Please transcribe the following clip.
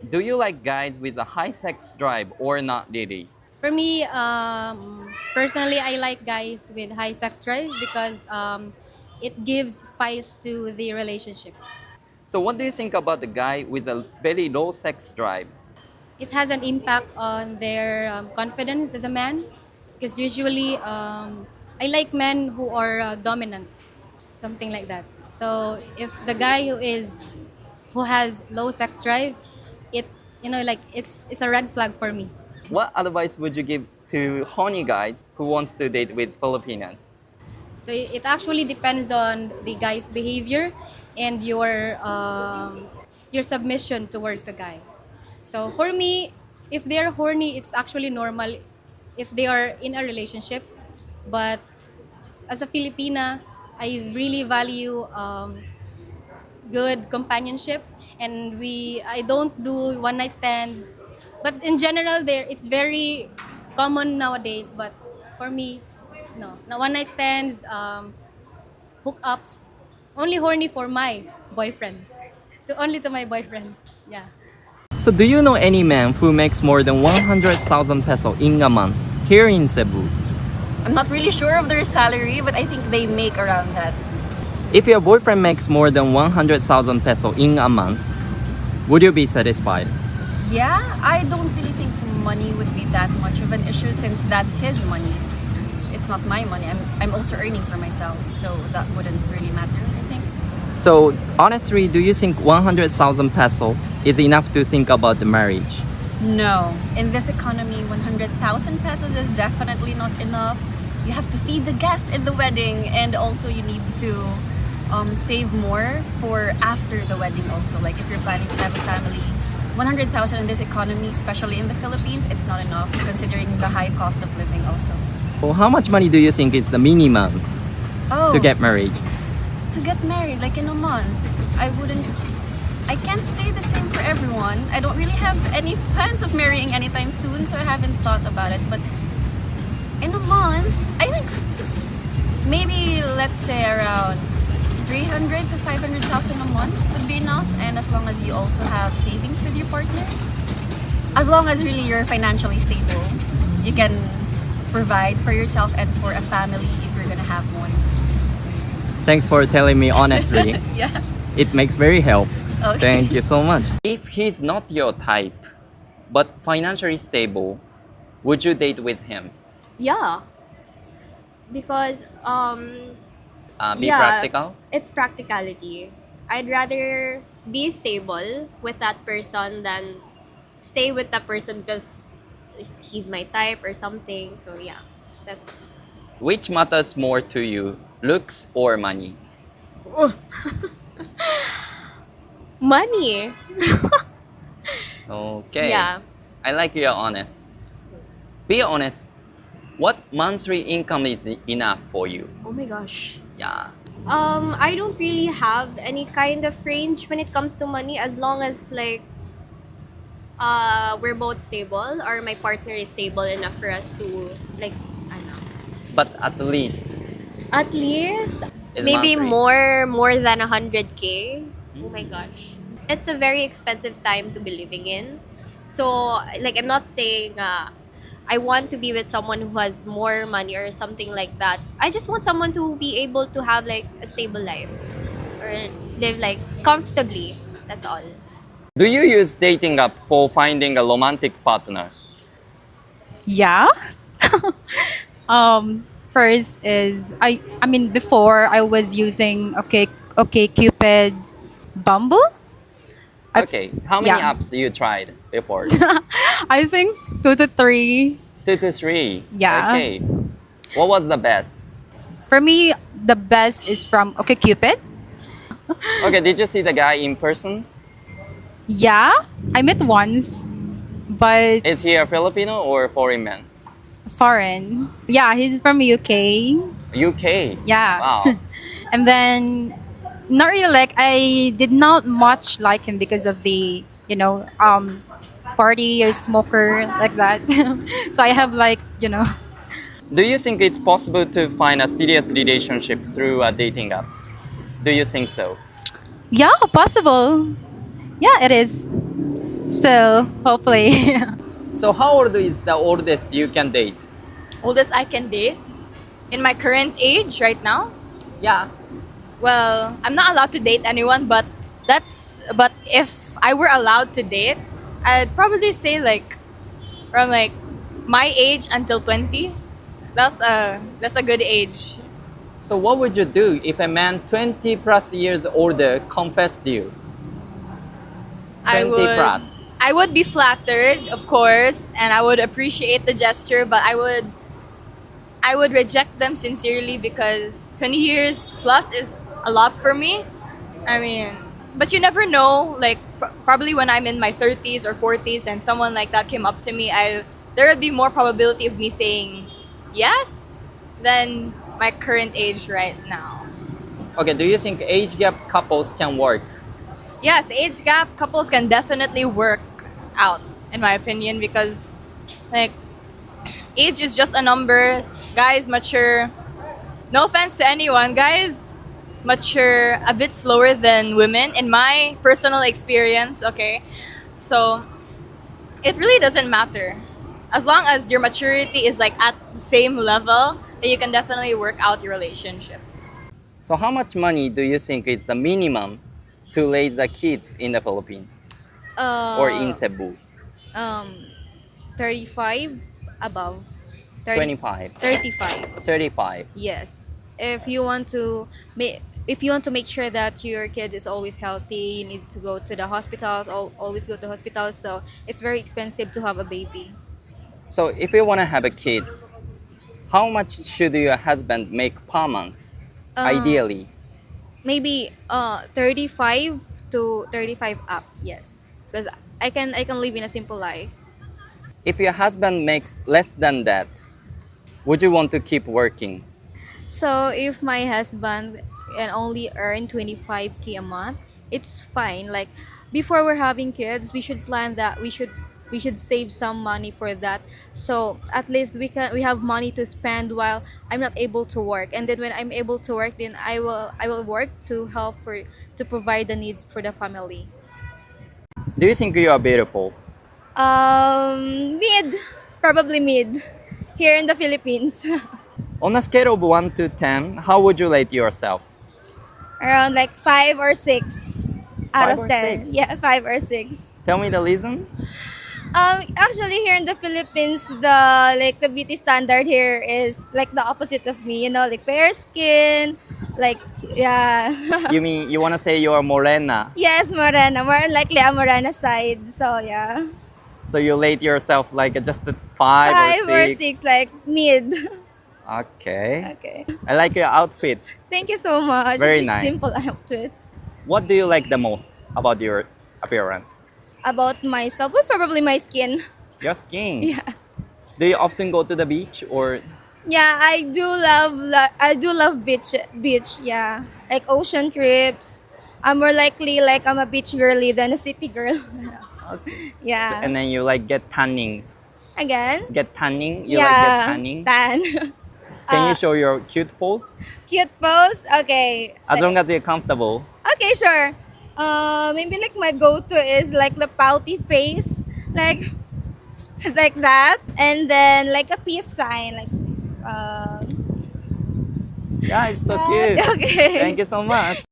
Do you like guys with a high sex drive or not really? For me, personally, I like guys with high sex drive because it gives spice to the relationship. So what do you think about the guy with a very low sex drive? It has an impact on their confidence as a man because usually I like men who are dominant, something like that. So if the guy who has low sex drive, it like it's a red flag for me. What advice would you give to horny guys who wants to date with Filipinas? So it actually depends on the guy's behavior and your submission towards the guy. So for me, if they're horny, it's actually normal if they are in a relationship. But as a Filipina, I really value good companionship, and I don't do one night stands. But in general, there it's very common nowadays. But for me, no, no one night stands. Hookups, only horny for my boyfriend, to my boyfriend. Yeah. So do you know any man who makes more than 100,000 peso in a month here in Cebu? I'm not really sure of their salary, but I think they make around that. If your boyfriend makes more than 100,000 peso in a month, would you be satisfied? Yeah, I don't really think money would be that much of an issue since that's his money. It's not my money. I'm also earning for myself, so that wouldn't really matter, I think. So honestly, do you think 100,000 peso is enough to think about the marriage? No. In this economy, 100,000 pesos is definitely not enough. You have to feed the guests in the wedding, and also you need to save more for after the wedding also. Like if you're planning to have a family, 100,000 in this economy, especially in the Philippines, it's not enough considering the high cost of living also. Well, how much money do you think is the minimum Oh, to get married? to get married like in a month, I can't say the same for everyone. I don't really have any plans of marrying anytime soon, so I haven't thought about it. But in a month, I think maybe let's say around 300 to 500,000 a month would be enough. And as long as you also have savings with your partner, as long as really you're financially stable, you can provide for yourself and for a family if you're gonna have one. Thanks for telling me honestly. Yeah. It makes very help. Okay. Thank you so much. If he's not your type, but financially stable, would you date with him? Yeah, because Be yeah, practical? it's practicality. I'd rather be stable with that person than stay with that person because he's my type or something. So yeah, that's it. Which matters more to you, looks or money? Money. Okay. Yeah. I like you're honest. Be honest. What monthly income is enough for you? Oh my gosh. Yeah. I don't really have any kind of range when it comes to money as long as like we're both stable or my partner is stable enough for us to like I don't know. But at least At least is maybe monthly. more than 100K. Oh my gosh. It's a very expensive time to be living in. So like I'm not saying I want to be with someone who has more money or something like that. I just want someone to be able to have like a stable life or live like comfortably. That's all. Do you use dating app for finding a romantic partner? Yeah. First is I mean before I was using okay Cupid, Bumble. Okay. How many yeah. apps you tried before? I think 2 to 3. 2 to 3. Yeah. Okay. What was the best? For me, the best is from Cupid. Okay. Did you see the guy in person? Yeah, I met once, but Is he a Filipino or foreign man? foreign. Yeah, he's from UK. UK. Yeah. Wow. And then not really like I did not much like him because of the party or smoker like that. So I have like Do you think it's possible to find a serious relationship through a dating app? Do you think so? yeah, possible. Yeah, it is. Still, hopefully. So how old is the oldest you can date? Oldest I can date in my current age right now. Yeah. Well, I'm not allowed to date anyone, but if I were allowed to date, I'd probably say like from like my age until 20. That's a good age. So what would you do if a man 20 plus years older confessed you? 20 plus. I would be flattered, of course, and I would appreciate the gesture, but I would reject them sincerely because 20 years plus is a lot for me. I mean, but you never know. Like probably when I'm in my 30s or 40s and someone like that came up to me, there would be more probability of me saying yes than my current age right now. Okay, do you think age gap couples can work? Yes, age gap couples can definitely work out, in my opinion, because like age is just a number. Guys mature. No offense to anyone, guys mature a bit slower than women, in my personal experience. Okay, so it really doesn't matter as long as your maturity is like at the same level. Then you can definitely work out your relationship. So how much money do you think is the minimum to raise the kids in the Philippines or in Cebu? Um, 35 above. 25, 35. 35. Yes. If you want to make sure that your kid is always healthy, you need to go to the hospitals. Always go to hospitals. So it's very expensive to have a baby. So if you want to have a kids, how much should your husband make per month? Ideally. Maybe 35 to 35 up. Yes. Because I can live in a simple life. If your husband makes less than that, would you want to keep working? So if my husband can only earn 25K a month, it's fine. Like before we're having kids, we should plan that we should save some money for that. So at least we have money to spend while I'm not able to work. And then when I'm able to work, then I will work to help to provide the needs for the family. Do you think you are beautiful? Mid. Probably mid. Here in the Philippines. On a scale of 1 to 10, how would you rate yourself? Around like 5 or 6 out Five of or 10. six? Yeah, 5 or 6. Tell me the reason. Actually here in the Philippines, the beauty standard here is like the opposite of me, like fair skin, like yeah. You mean you want to say you're morena, Yes, morena, more likely a morena side. So yeah. so you rate yourself like just a 5 5 or or 6? 6, like mid. Okay. Okay. I like your outfit. Thank you so much. Very It's just nice. simple outfit. What do you like the most about your appearance? About myself, well, probably my skin. Your skin. Yeah. Do you often go to the beach or Yeah, I do love beach, yeah. Like ocean trips. I'm more likely like I'm a beach girly than a city girl. Yeah. and then you like get tanning? Again? Get tanning? You like get Yeah. tanning? Tan. Can you show your cute pose? Cute pose? Okay. As long as you're comfortable. Okay, sure. Maybe like my go-to is like the pouty face, like like that, and then like a peace sign, like Yeah, it's so that. cute. Okay. Thank you so much.